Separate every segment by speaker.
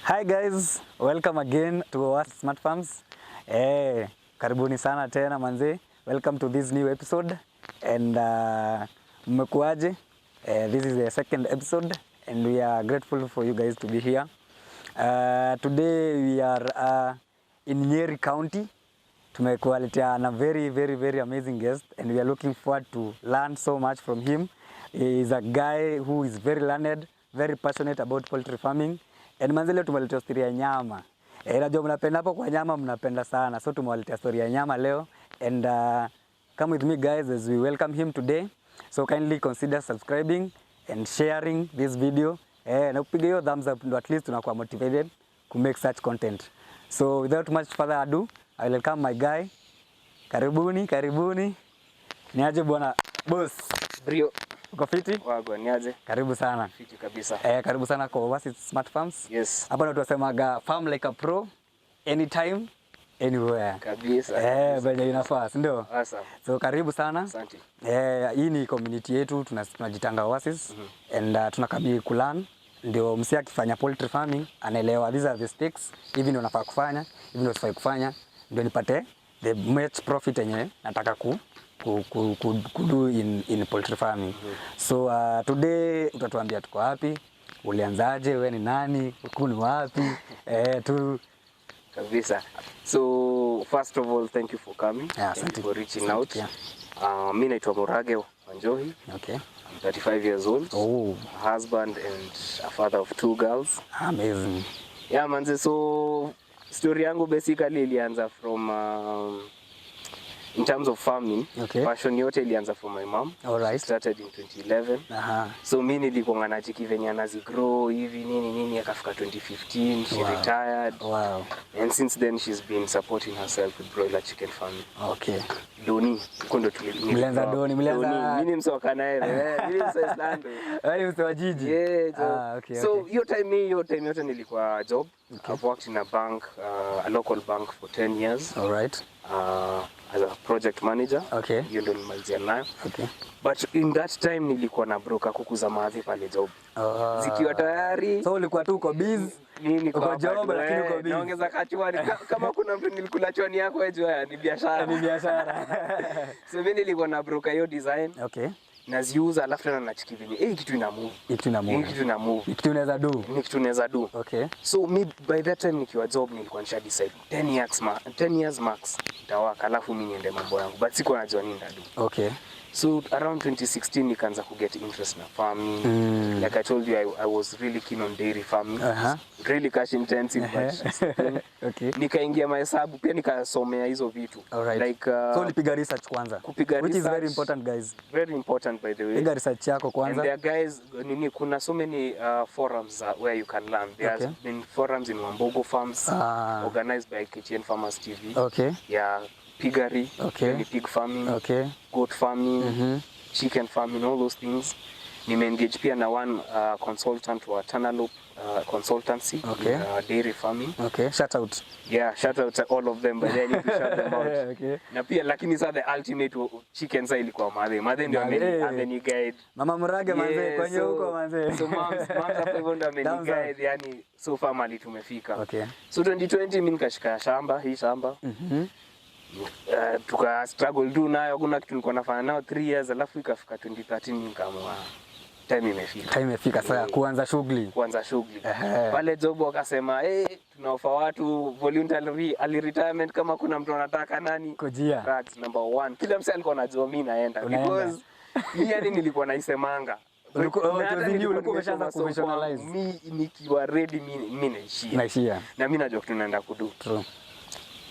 Speaker 1: Hi guys, welcome again to our Smart Farms. Karibuni sana tena manze. Welcome to this new episode and mmekuaje? This is the second episode and we are grateful for you guys to be here. Today we are in Nyeri County. Tumekualetea a very amazing guest and we are looking forward to learn so much from him. He is a guy who is very learned, very passionate about poultry farming. And manze leo tumeletea story ya nyama. Najua mnapenda hapo kwa nyama mnapenda sana. So tumewaletea story ya nyama leo and come with me guys as we welcome him today. So kindly consider subscribing and sharing this video. Na kupiga hiyo thumbs up ndo at least tunakuwa motivated to make such content. So without much further ado, I will welcome my guy. Karibuni. Niaje bwana boss.
Speaker 2: Brio.
Speaker 1: Uko fiti?
Speaker 2: Wagwa niaje?
Speaker 1: Karibu sana.
Speaker 2: Fiti kabisa.
Speaker 1: Karibu sana kwa Smart Farms.
Speaker 2: Yes.
Speaker 1: Hapa ndo tunasemaga farm like a pro, anytime, anywhere.
Speaker 2: Kabisa.
Speaker 1: Bado inafaa, ndio?
Speaker 2: Awesome.
Speaker 1: So karibu sana.
Speaker 2: Asante.
Speaker 1: Hii ni community yetu tunajitanga Oasis and tunakabi kulan ndio msia akifanya poultry farming anaelewa these are the stakes, hivi ndio nafaa kufanya, hivi ndio sifai kufanya, ndio nipate the much profit yenye nataka ku do in poultry farming. So today utatuambia tuko wapi, ulianzaje, wewe ni nani, uko ni wapi? Tu
Speaker 2: Kabisa. So first of all, thank you for coming.
Speaker 1: Thank
Speaker 2: you for reaching out. Mimi naitwa Murage Farms.
Speaker 1: Okay.
Speaker 2: I'm 35 years old.
Speaker 1: Oh.
Speaker 2: A husband and a father of 2 girls.
Speaker 1: Amazing.
Speaker 2: Yeah, manze, so story yangu basically ilianza from in terms of farming.
Speaker 1: Okay.
Speaker 2: Passion yote ilianza from my mom.
Speaker 1: All right.
Speaker 2: Started in 2011. So mimi nilikuwa na chiki venye anazi grow hivi nini akafika 2015 she retired.
Speaker 1: Wow.
Speaker 2: And since then she's been supporting herself with broiler chicken farming.
Speaker 1: Okay.
Speaker 2: Doni kundo
Speaker 1: mlianza Doni.
Speaker 2: Mimi msoka naye mimi msoka Islando.
Speaker 1: Wewe msoka jiji.
Speaker 2: Yeah.
Speaker 1: Okay.
Speaker 2: So hiyo time yote nilikuwa job. Okay. I've worked in a bank, a local bank for 10 years.
Speaker 1: All right.
Speaker 2: As a project manager.
Speaker 1: Okay.
Speaker 2: Hiyo ndo nimalizia nayo.
Speaker 1: Okay.
Speaker 2: But in that time nilikuwa na broker kuku za maadhi pale job. Zikiwa tayari.
Speaker 1: So ulikuwa tu uko busy.
Speaker 2: Mimi
Speaker 1: uko job lakini uko busy.
Speaker 2: Naongeza kachwani kama kuna mtu nilikula chwani yako wewe ni biashara.
Speaker 1: Ni biashara.
Speaker 2: So mimi nilikuwa na broker hiyo design.
Speaker 1: Okay.
Speaker 2: Naziuza alafu tena nachiki vile kitu ina move. Kitu unaweza do.
Speaker 1: Okay.
Speaker 2: So me by that time nikiwa job nilikuwa nisha decide 10 years max nitawaka alafu mimi niende mambo yangu but sikuwa najua nini ndadu.
Speaker 1: Okay.
Speaker 2: So around 2016 nikaanza ku get interest na farming. Like I told you I was really keen on dairy farming. Really cash intensive but
Speaker 1: okay.
Speaker 2: Nikaingia mahesabu pia nikasomea hizo vitu.
Speaker 1: Right.
Speaker 2: Like
Speaker 1: so ulipiga research kwanza. Which is very important guys.
Speaker 2: Very important by the way.
Speaker 1: Piga research yako kwanza.
Speaker 2: And there guys kuna so many forums where you can learn. There has been forums in Wambogo Farms organized by Kenyan Farmers TV.
Speaker 1: Okay.
Speaker 2: Yeah. Piggery, pig farming, goat farming, chicken farming, all those things. Nime engage pia na one consultant wa Tanaloop consultancy in dairy farming.
Speaker 1: Okay, shout out.
Speaker 2: Yeah, shout out to all of them, but then you shout them out.
Speaker 1: Okay.
Speaker 2: Na pia lakini sa the ultimate chicken sa ilikuwa madhe ndio ameni guide.
Speaker 1: Mama Murage manze kwenye huko manze.
Speaker 2: So moms hapo hivyo ndio ameni guide, yani so far mali tumefika.
Speaker 1: Okay.
Speaker 2: So 2020 mimi nikashika hii shamba. Tuka struggle tu nayo, kuna kitu nilikuwa nafanya nao 3 years alafu ikafika 2013 nikaamua time imefika sasa kuanza shughuli pale job. Wakasema tunaofa watu voluntary early retirement kama kuna mtu anataka nani
Speaker 1: kujia
Speaker 2: that's number 1. Kila msee alikuwa anajua mimi naenda because mimi yani nilikuwa naisemanga ulikuwa umeshaanza professionalize mimi nikiwa ready mimi naishia na mimi najua kitu naenda kudu.
Speaker 1: True.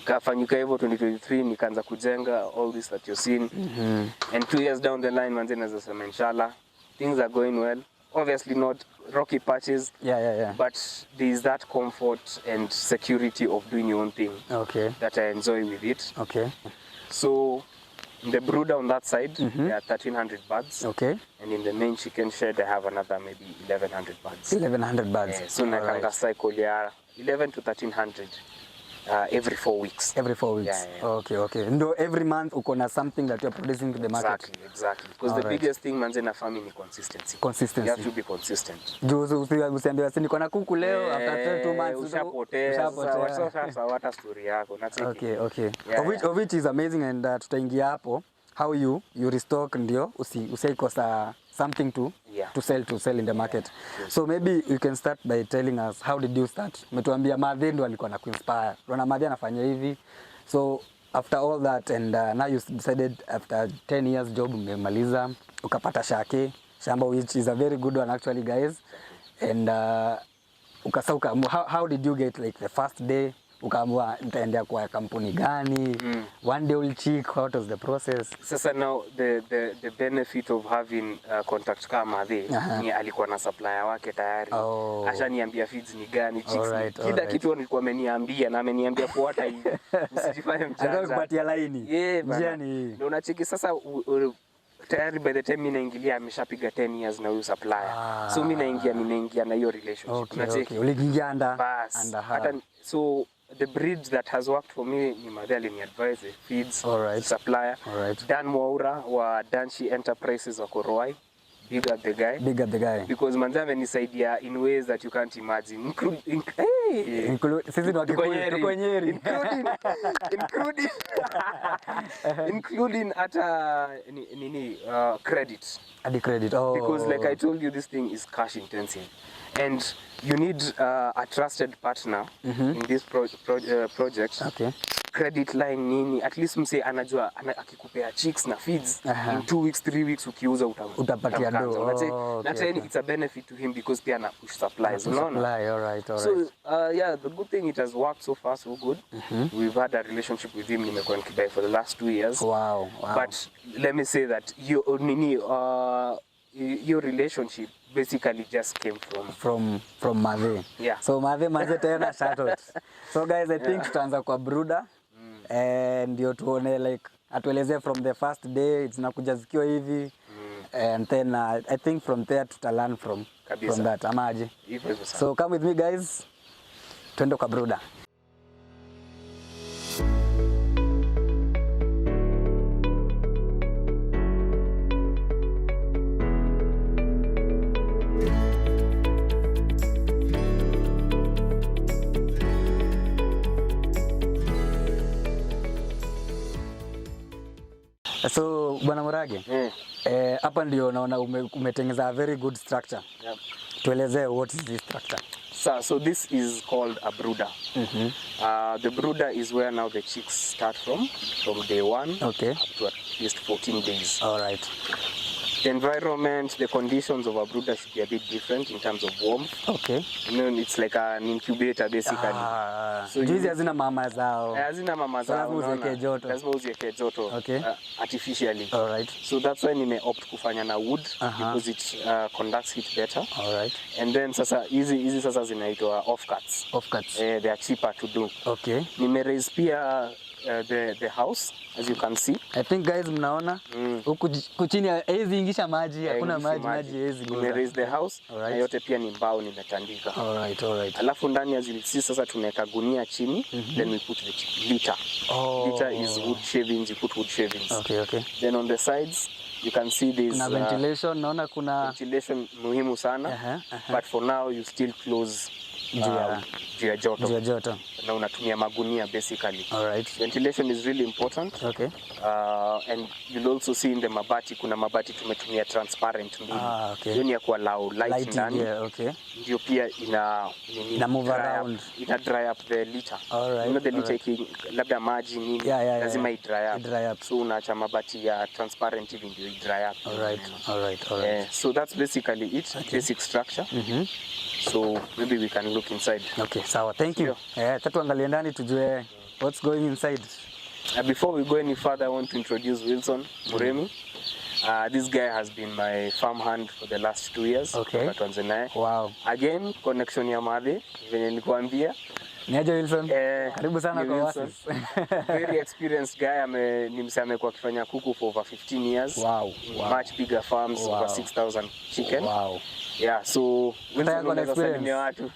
Speaker 2: Kafanyika hivyo 2023 nikaanza kujenga all this that you're seeing. And 2 years down the line manze naweza sema inshallah things are going well. Obviously not rocky patches.
Speaker 1: Yeah.
Speaker 2: But there is that comfort and security of doing your own thing.
Speaker 1: Okay.
Speaker 2: That I enjoy with it.
Speaker 1: Okay.
Speaker 2: So in the brooder on that side there are 1300 birds.
Speaker 1: Okay.
Speaker 2: And in the main chicken shed I have another maybe 1100 birds.
Speaker 1: 1100 birds.
Speaker 2: So nakanga cycle ya 11 to 1300. every 4 weeks.
Speaker 1: Every 4 weeks.
Speaker 2: Yeah.
Speaker 1: Okay. Ndo every month uko na something that you're producing to the market.
Speaker 2: Exactly. Because the biggest thing manze na farming ni consistency. You have to be consistent.
Speaker 1: Usiambiwa si niko na kuku leo after 2 months
Speaker 2: ushapotea. Sasa wata story yako.
Speaker 1: Okay. Of which is amazing, and tutaingia hapo how you restock ndio usaikosa something to sell in the market. So maybe you can start by telling us how did you start? Umetuambia Madhe ndo alikuwa na kuinspire. Unaona Madhe anafanya hivi. So after all that, and now you decided after 10 years job umemaliza ukapata shamba which is a very good one actually guys. And how did you get like the first day? Ukaamua nitaendea kwa kampuni gani? One day will check, what was the process?
Speaker 2: Sasa now the benefit of having contact kama Madhe ni alikuwa na supplier wake tayari. Ashaniambia feeds ni gani, chicks. Kila kitu nilikuwa ameniambia na ameniambia fuata hivi. Usijifanye mjanja.
Speaker 1: Akakupatia line.
Speaker 2: Njia ni ndio unacheki sasa tayari by the time mimi naingilia ameshapiga 10 years na huyo supplier. So mimi naingia na hiyo relationship.
Speaker 1: Okay. Uliingia under
Speaker 2: hata so the bridge that has worked for me ni Madhe aliniadvise feeds supplier. Dan Mwaura wa Danshi Enterprises wa Korowai. Big up the guy. Because manze amenisaidia in ways that you can't imagine.
Speaker 1: Sisi ni tuko Nyeri.
Speaker 2: Including hata credit.
Speaker 1: Credit.
Speaker 2: Because like I told you, this thing is cash intensive. And you need a trusted partner in this project.
Speaker 1: Okay.
Speaker 2: Credit line nini, at least mse anajua akikupea chicks na feeds in 2 weeks 3 weeks ukiuza
Speaker 1: utapatia do.
Speaker 2: That's it's a benefit to him because pia ana push supplies.
Speaker 1: Alright.
Speaker 2: So the good thing, it has worked so far so good. We've had a relationship with him nimekuwa nikidai for the last 2 years.
Speaker 1: Wow.
Speaker 2: But let me say that your relationship basically just came
Speaker 1: from Madhe.
Speaker 2: Yeah.
Speaker 1: So Madhe tena shout out. So guys, I think tutaanza kwa Brooder. And ndio tuone like atuelezee from the first day it's nakuja zikiwa hivi. And then I think from there tuta learn from that. Amaje. So come with me guys. Twende kwa Brooder. So Bwana Murage, hapa ndio naona umetengeza a very good structure. Tuelezee what is this structure?
Speaker 2: So this is called a brooder. The brooder is where now the chicks start from day 1 up to at least 14 days.
Speaker 1: All right.
Speaker 2: The environment, the conditions of a brooder should be a bit different in terms of warmth.
Speaker 1: Okay.
Speaker 2: It's like an incubator basically.
Speaker 1: So hizi hazina mama zao.
Speaker 2: Hazina mama zao. Lazima uziweke joto.
Speaker 1: Okay.
Speaker 2: Artificially.
Speaker 1: All right.
Speaker 2: So that's why nime-opt kufanya na wood because it conducts heat better.
Speaker 1: All right.
Speaker 2: And then sasa hizi sasa zinaitwa offcuts. They are cheaper to do.
Speaker 1: Okay.
Speaker 2: Nime-raise pia the house, as you can see.
Speaker 1: I think guys mnaona huku chini haizi ingisha maji, hakuna maji haizi guza.
Speaker 2: Nime-raise the house na yote pia ni mbao nimetandika.
Speaker 1: All right.
Speaker 2: Alafu ndani ya sisi sasa tunaweka gunia chini, then we put the litter. Litter is wood shavings, you put wood shavings.
Speaker 1: Okay.
Speaker 2: Then on the sides you can see there's
Speaker 1: ventilation, naona kuna
Speaker 2: ventilation muhimu sana. But for now you still close juu ya joto. Na unatumia magunia basically.
Speaker 1: All right.
Speaker 2: Ventilation is really important.
Speaker 1: Okay.
Speaker 2: And you'll also see in the mabati, kuna mabati tumetumia transparent mbili.
Speaker 1: Okay.
Speaker 2: Ni ya kwa light ndani.
Speaker 1: Okay.
Speaker 2: Ndio pia ina
Speaker 1: move around.
Speaker 2: Ina dry up the litter.
Speaker 1: All right.
Speaker 2: You know the litter labda maji nini lazima i dry up. So unaacha mabati ya transparent hivi ndio i dry up.
Speaker 1: All right.
Speaker 2: So that's basically it. Basic structure. So maybe we can look inside.
Speaker 1: Okay, sawa. Thank you. Tuangalie ndani tujue what's going inside.
Speaker 2: Before we go any further, I want to introduce Wilson Muremi. This guy has been my farm hand for the last 2 years.
Speaker 1: Okay.
Speaker 2: Wow.
Speaker 1: Again,
Speaker 2: connection ya Madhe, venye nilikuambia.
Speaker 1: Niaje Wilson? Karibu sana kwa Oasis.
Speaker 2: Very experienced guy, ni msee amekuwa akifanya kuku for over 15 years.
Speaker 1: Wow.
Speaker 2: Much bigger farms, over 6,000 chicken.
Speaker 1: Wow.
Speaker 2: Yeah, so Wilson unaweza salimia watu.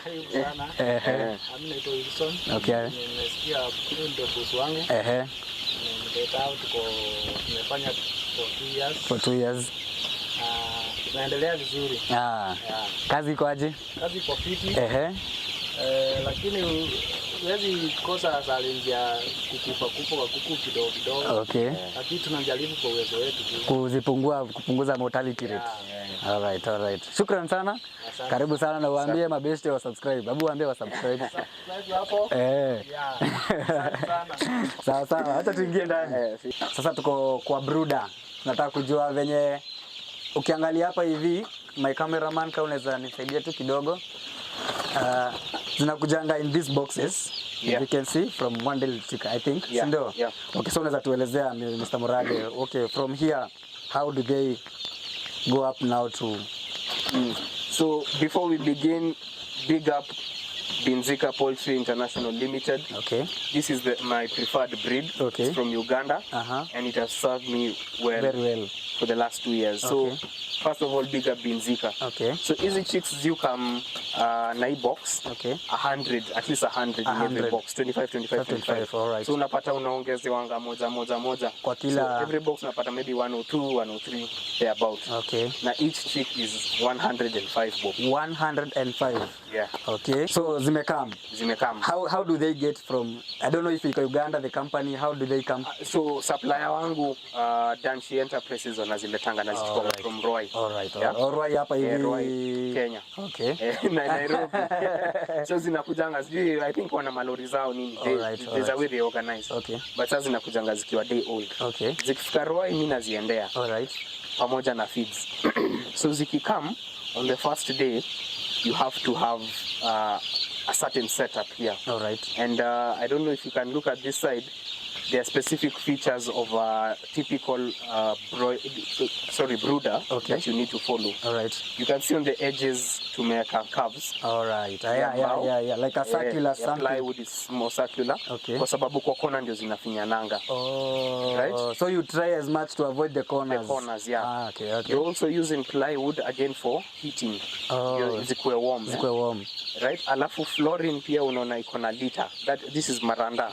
Speaker 3: Karibu sana. Mimi naitwa Wilson.
Speaker 1: Okay.
Speaker 3: Nimesikia huyu ndio boss wangu. Nimetoka tumefanya for 2 years. Tunaendelea vizuri.
Speaker 1: Kazi iko aje?
Speaker 3: Kazi iko fiti. Lakini huwezi kosa challenge ya kukufa kwa kuku kidogo kidogo.
Speaker 1: Okay.
Speaker 3: Lakini tunajaribu kwa uwezo wetu
Speaker 1: kupunguza mortality rate. Alright. Shukran sana. Asante. Karibu sana na uambie mabeste wa subscribe. Babu waambie wa subscribe.
Speaker 3: Subscribe hapo.
Speaker 1: Sawa. Acha tuingie ndani. Sasa tuko kwa Brooder. Tunataka kujua venye ukiangalia hapa hivi, my cameraman kama unaweza nisaidia tu kidogo. Zinakujanga in these boxes. You can see from one little chick, I think. Sindo? Okay, so unaweza tuelezea Mr. Murage. Okay, from here, how do they go up now to
Speaker 2: So before we begin, big up Binzika Poultry International Limited.
Speaker 1: Okay.
Speaker 2: This is my preferred breed.
Speaker 1: Okay.
Speaker 2: It's from Uganda. And it has served me very well for the last 2 years.
Speaker 1: Okay.
Speaker 2: So first of all, big up Binzika.
Speaker 1: Okay.
Speaker 2: So easy chicks you come na box.
Speaker 1: Okay.
Speaker 2: 100, at least 100 in every box. 25.
Speaker 1: All right.
Speaker 2: So unapata unaongezewanga moja.
Speaker 1: Kwa kila
Speaker 2: so every box unapata maybe 1 or 2, 1 or 3 thereabout.
Speaker 1: Okay.
Speaker 2: Na each chick is 105 bob.
Speaker 1: 105.
Speaker 2: Yeah.
Speaker 1: Okay. So zimekam. How do they get from, I don't know if it's Uganda the company, how do they come?
Speaker 2: So supplier wangu Danshi Enterprises wanaziletanga na zichukua from Roy.
Speaker 1: Alright. Roy hapa hivi
Speaker 2: Roy Kenya.
Speaker 1: Okay.
Speaker 2: Na Nairobi. So zinakujanga sijui, I think wana malori zao nini. There's a way they organize.
Speaker 1: Okay.
Speaker 2: But sasa zinakujanga zikiwa day old.
Speaker 1: Okay.
Speaker 2: Zikifika Roy mimi naziendea.
Speaker 1: Alright.
Speaker 2: Pamoja na feeds. So zikikam on the first day you have to have a certain setup here.
Speaker 1: All right.
Speaker 2: And I don't know if you can look at this side. There are specific features of a typical brooder that you need to follow.
Speaker 1: All right.
Speaker 2: You can see on the edges to make curves.
Speaker 1: All right. Yeah. Like a circular something.
Speaker 2: Plywood is more circular.
Speaker 1: Okay.
Speaker 2: Kwa sababu kwa kona ndio zinafinyananga.
Speaker 1: Right? So you try as much to avoid the corners.
Speaker 2: The corners, yeah.
Speaker 1: Okay.
Speaker 2: You're also using plywood again for heating. Zikuwe warm. Right? Alafu flooring pia unaona iko na liter. This is maranda.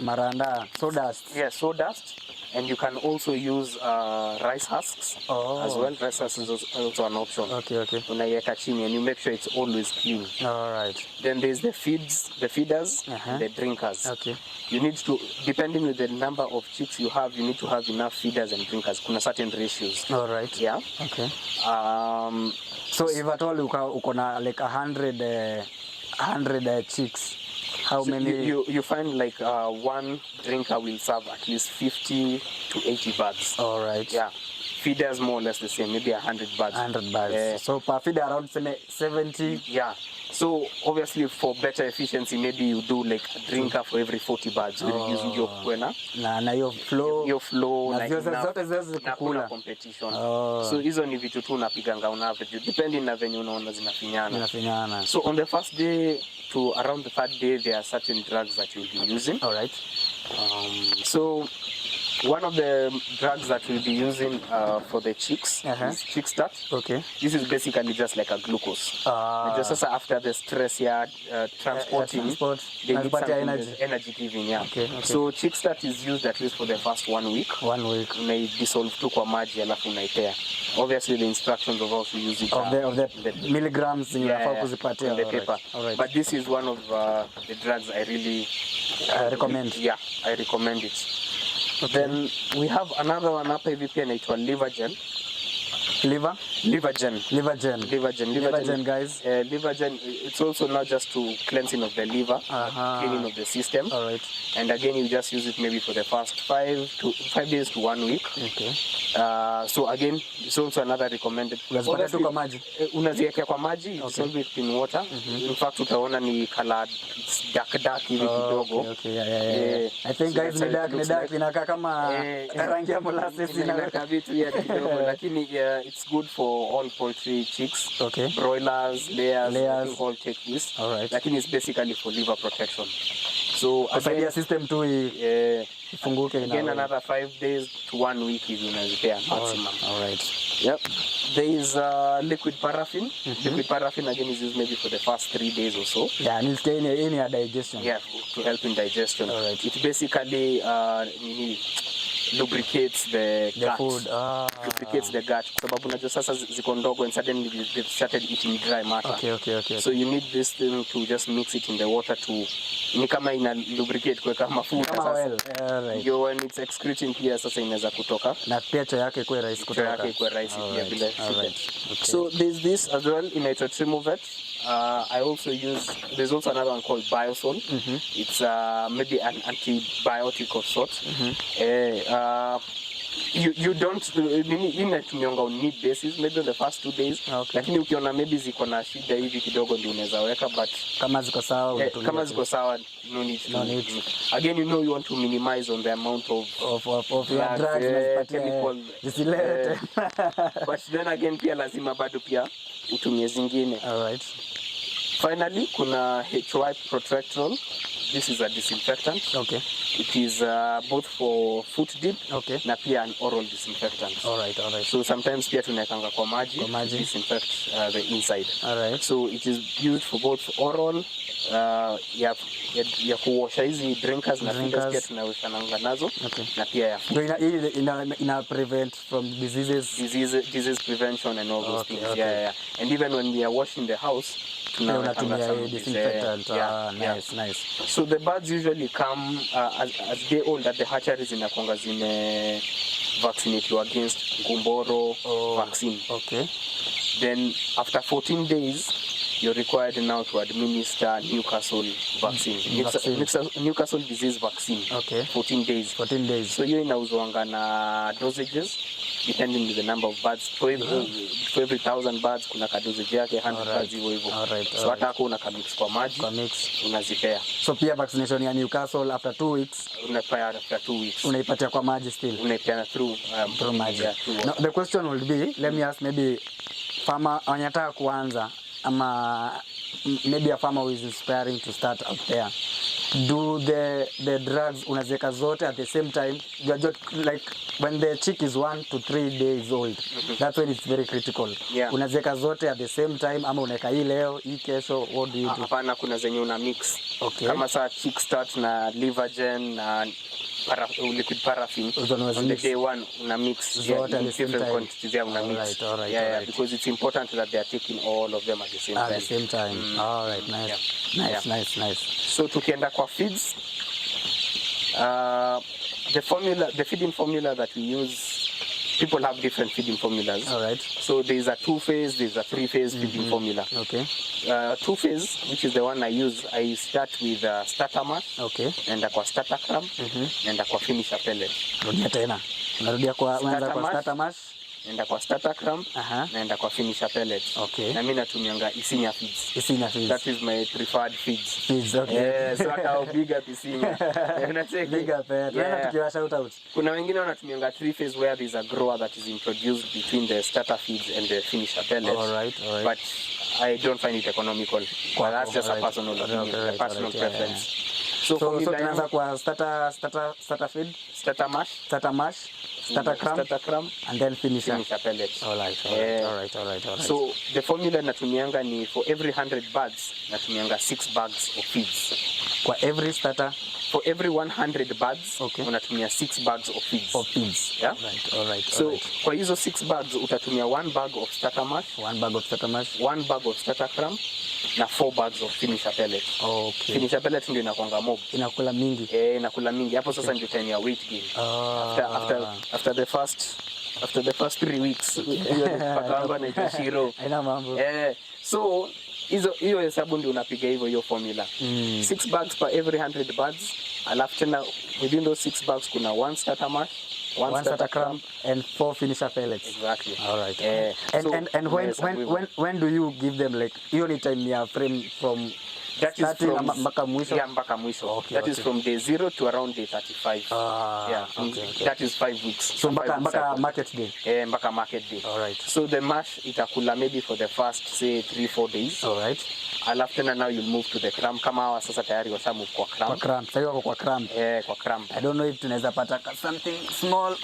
Speaker 2: Sawdust. Yeah, sawdust. And you can also use rice husks as well. Rice husks is also an option.
Speaker 1: Okay.
Speaker 2: Unaiweka chini and you make sure it's always clean.
Speaker 1: All right.
Speaker 2: Then there's the feeders, the drinkers.
Speaker 1: Okay.
Speaker 2: You need to, depending on the number of chicks you have, you need to have enough feeders and drinkers. Kuna certain ratios.
Speaker 1: All right.
Speaker 2: Yeah.
Speaker 1: Okay. So if at all uko na like 100 chicks, how
Speaker 2: so
Speaker 1: many?
Speaker 2: You find like one drinker will serve at least 50 to 80 birds.
Speaker 1: All right.
Speaker 2: Yeah. Feeders more or less the same, maybe 100 birds.
Speaker 1: 100 birds. So per feeder around 70.
Speaker 2: Yeah. So obviously for better efficiency, maybe you do like a drinker for every 40 birds. Using your kwena.
Speaker 1: Na your flow.
Speaker 2: Na
Speaker 1: zote
Speaker 2: kuna competition. So hizo ni vitu tu unapiganga on average depending na venye unaona zinafinyana. So on the first day to around the third day, there are certain drugs that you'll be using.
Speaker 1: All right.
Speaker 2: So one of the drugs that we'll be using for the chicks is chick start.
Speaker 1: Okay.
Speaker 2: This is basically just like a glucose. Just after the stress transporting, they need something energy giving. Yeah.
Speaker 1: Okay.
Speaker 2: So chick start is used at least for the first 1 week.
Speaker 1: 1 week.
Speaker 2: Unai dissolve tu kwa maji alafu unaipea. Obviously the instructions of how to use it
Speaker 1: of the milligrams in
Speaker 2: the paper.
Speaker 1: All right.
Speaker 2: But this is one of the drugs I really
Speaker 1: recommend.
Speaker 2: Yeah, I recommend it. Okay. Then we have another one hapa hivi pia inaitwa liver gen.
Speaker 1: Liver gen,
Speaker 2: guys. Liver gen, it's also not just to cleansing of the liver, cleaning of the system.
Speaker 1: All right.
Speaker 2: And again, you just use it maybe for the first 5 days to 1 week.
Speaker 1: Okay.
Speaker 2: So again, it's also another recommended. Unaziweka kwa maji, dissolve it in water. In fact, utaona ni color dark hivi kidogo.
Speaker 1: Okay. Yeah. I think guys ni dark inakaa kama rangi ya molasses
Speaker 2: inaweka vitu ya kidogo, lakini it's good for for all poultry chicks.
Speaker 1: Okay.
Speaker 2: Broilers, layers. I think all take this.
Speaker 1: All right.
Speaker 2: Lakini it's basically for liver protection. So
Speaker 1: again, system tu ifunguke
Speaker 2: again another 5 days to 1 week is unazipea maximum.
Speaker 1: All right.
Speaker 2: Yep. There is liquid paraffin. Liquid paraffin again is used maybe for the first 3 days or so.
Speaker 1: Yeah, and it's any digestion.
Speaker 2: Yeah, to help in digestion.
Speaker 1: All right.
Speaker 2: It basically lubricates the gut.
Speaker 1: Food.
Speaker 2: Lubricates the gut. Sababu unajua sasa ziko ndogo and suddenly they've started eating dry matter.
Speaker 1: Okay.
Speaker 2: So you need this thing to just mix it in the water to ni kama ina lubricate kuweka mafuta
Speaker 1: kama
Speaker 2: sasa.
Speaker 1: well. Right.
Speaker 2: Ndio when it's excreting pia sasa inaweza kutoka.
Speaker 1: Na pia choo yake ikuwe rahisi kutoka.
Speaker 2: Choo yake ikuwe rahisi pia bila shida.
Speaker 1: Okay.
Speaker 2: So there's this as well in Nitrotrimovate. I also use, there's also another one called Biosol. It's maybe an antibiotic of sorts. You don't tumeonga on need basis maybe on the first 2 days.
Speaker 1: Okay.
Speaker 2: Lakini ukiona maybe ziko na shida hivi kidogo ndio unaweza weka, but
Speaker 1: kama ziko sawa
Speaker 2: kama ziko sawa no need. Again, you want to minimize on the amount of
Speaker 1: your drugs
Speaker 2: chemical
Speaker 1: zisilete.
Speaker 2: But then again pia lazima bado pia utumie zingine.
Speaker 1: All right.
Speaker 2: Finally, kuna HY Protractol. This is a disinfectant.
Speaker 1: Okay.
Speaker 2: It is both for foot dip.
Speaker 1: Okay.
Speaker 2: Na pia an oral disinfectant.
Speaker 1: All right.
Speaker 2: So sometimes pia tunawekanga kwa maji to disinfect the inside.
Speaker 1: All right.
Speaker 2: So it is used for both oral ya kuosha hizi drinkers na fingers pia tunaoshananga nazo.
Speaker 1: Okay.
Speaker 2: Na pia ya food.
Speaker 1: ina prevent from
Speaker 2: disease prevention and all those things.
Speaker 1: Okay.
Speaker 2: Yeah. And even when we are washing the house,
Speaker 1: tunatumia disinfectant. Nice.
Speaker 2: So the birds usually come as they old at the hatcheries inakonga zime vaccinate you against gumboro vaccine.
Speaker 1: Okay.
Speaker 2: Then after 14 days you're required now to administer Newcastle vaccine. Newcastle disease vaccine.
Speaker 1: Okay.
Speaker 2: 14 days. So hiyo inauzwanga na dosages depending on the number of birds. For every 1,000 birds kuna ka dosage yake 100 birds hivyo. So hata hapo unakamix kwa maji unazipea.
Speaker 1: So pia vaccination ya Newcastle after 2 weeks
Speaker 2: unapea after 2 weeks.
Speaker 1: Unaipatia kwa maji still.
Speaker 2: Unaipatia through
Speaker 1: maji. Now the question will be, let me ask maybe farmer anataka kuanza ama maybe a farmer who is inspiring to start out there. Do the drugs unazeka zote at the same time? Like when the chick is 1 to 3 days old, that's when it's very critical.
Speaker 2: Yeah.
Speaker 1: Unazeka zote at the same time ama unaweka hii leo hii kesho, what do you do?
Speaker 2: Hapana, kuna zenye una mix.
Speaker 1: Okay.
Speaker 2: Kama saa chick start na Livergen na liquid paraffin on the day one una mix different quantities ya una mix.
Speaker 1: All right.
Speaker 2: Because it's important that they are taking all of them at the same time.
Speaker 1: All right, nice.
Speaker 2: So tukienda kwa feeds, the feeding formula that we use, people have different feeding formulas.
Speaker 1: All right.
Speaker 2: So there is a 2-phase, there is a 3-phase feeding formula.
Speaker 1: Okay.
Speaker 2: 2-phase, which is the one I use, I start with starter mash.
Speaker 1: Okay.
Speaker 2: Naenda kwa starter crumb. Naenda kwa finisher pellet.
Speaker 1: Rudia tena. Unarudia kwa starter mash.
Speaker 2: Naenda kwa starter crumb. Naenda kwa finisher pellet.
Speaker 1: Okay.
Speaker 2: Na mimi natumianga Isinya feeds. That is my preferred feeds.
Speaker 1: Okay.
Speaker 2: So hata bigger Isinya.
Speaker 1: Bigger pet. Nana tukiwa shout out.
Speaker 2: Kuna wengine wanatumianga 3-phase where there is a grower that is introduced between the starter feeds and the finisher pellet.
Speaker 1: All right.
Speaker 2: But I don't find it economical. But that's just a personal opinion, a personal preference.
Speaker 1: So tunaanza kwa starter feed, starter mash, starter crumb, and then finisher
Speaker 2: pellets.
Speaker 1: All right.
Speaker 2: So the formula natumianga ni for every 100 birds natumianga 6 bags of feeds.
Speaker 1: Kwa every starter,
Speaker 2: for every 100 birds, unatumia 6 bags of feeds. Yeah?
Speaker 1: All right.
Speaker 2: So kwa hizo 6 bags utatumia 1 bag of starter mash,
Speaker 1: 1 bag of
Speaker 2: starter crumb na 4 bags of finisher pellet.
Speaker 1: Okay.
Speaker 2: Finisher pellet ndio inakuanga mob.
Speaker 1: Inakula mingi.
Speaker 2: Inakula mingi. Hapo sasa ndio time ya weight gain. After the first 3 weeks. Hiyo pakanga na itashiro.
Speaker 1: Haina mambo.
Speaker 2: So hiyo hesabu ndio unapiga hiyo formula. 6 bags per every 100 birds. Alafu tena within those 6 bags kuna 1 starter mash,
Speaker 1: 1 starter crumb and 4 finisher pellets.
Speaker 2: Exactly.
Speaker 1: All right.
Speaker 2: So,
Speaker 1: And when do you give them, like hiyo ni time ya frame from
Speaker 2: that is from
Speaker 1: mpaka mwisho?
Speaker 2: Yeah, mpaka mwisho.
Speaker 1: Okay,
Speaker 2: That is from day 0 to around day 35. Yeah.
Speaker 1: Okay.
Speaker 2: That is 5 weeks.
Speaker 1: So mpaka market day.
Speaker 2: Mpaka market day.
Speaker 1: All right.
Speaker 2: So the mash itakula maybe for the first say 3-4 days.
Speaker 1: All right.
Speaker 2: Alafu tena now you'll move to the crumb. Kama hawa sasa tayari washa move kwa crumb.
Speaker 1: Kwa crumb. Sasa wako kwa crumb.
Speaker 2: Kwa crumb.
Speaker 1: I don't know if tunaweza pata something small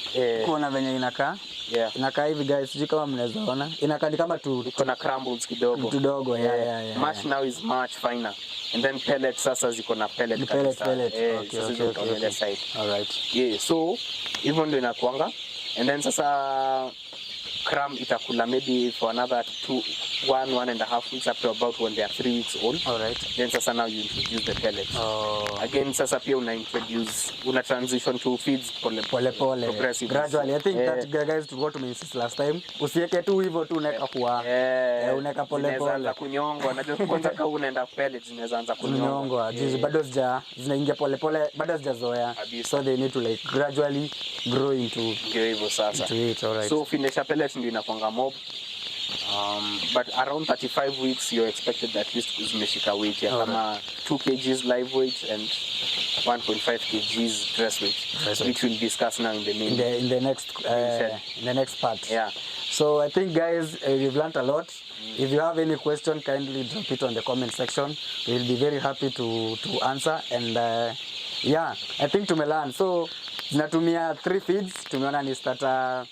Speaker 1: kuona venye inakaa.
Speaker 2: Yeah.
Speaker 1: Inakaa hivi guys, sijui kama mnaweza ona. Inakaa ni kama
Speaker 2: iko na crumbles kidogo.
Speaker 1: Kidogo, yeah.
Speaker 2: Mash now is much finer. And then pellet sasa ziko na pellet
Speaker 1: kabisa. Okay.
Speaker 2: Side.
Speaker 1: All right.
Speaker 2: Yeah, so hivyo ndio inakuanga. And then sasa crumb itakula maybe for another 1.5 weeks up to about when they are 3 weeks old.
Speaker 1: All right.
Speaker 2: Then sasa now you introduce the pellets. Again sasa pia una transition to feeds pole progressively.
Speaker 1: Gradually. I think that guys to what we insist last time. Usiweke tu hivyo tu unaweka kwa unaweka pole.
Speaker 2: Zinaweza kunyongwa. Najua kwanza kama unaenda pellets zinaweza anza kunyongwa.
Speaker 1: Bado zinaingia pole bado hazijazoea. So they need to like gradually grow into
Speaker 2: hivyo sasa.
Speaker 1: All right.
Speaker 2: So finisher pellets ndio inakuanga mob. But around 35 weeks you're expected at least zimeshika weight ya kama 2 kgs live weight and 1.5 kgs dress weight, which we'll discuss now in the main
Speaker 1: in the next part.
Speaker 2: Yeah.
Speaker 1: So I think guys, we've learned a lot. If you have any question, kindly drop it on the comment section. We'll be very happy to answer. And I think tumelearn. So zinatumia 3 feeds. Tumeona ni starter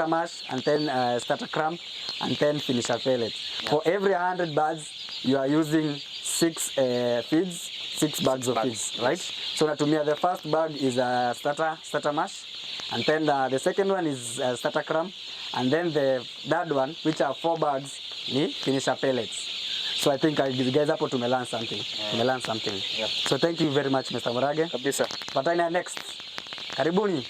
Speaker 1: mash and then starter crumb and then finisher pellet. Yeah. For every 100 birds, you are using 6 feeds, 6 bags of feeds, right? So natumia the first bag is a starter mash, and then the second one is starter crumb, and then the third one, which are 4 bags, ni finisher pellets. So I think guys hapo tumelearn something.
Speaker 2: Yeah.
Speaker 1: So thank you very much Mr. Murage.
Speaker 2: Kabisa.
Speaker 1: Patana next. Karibuni.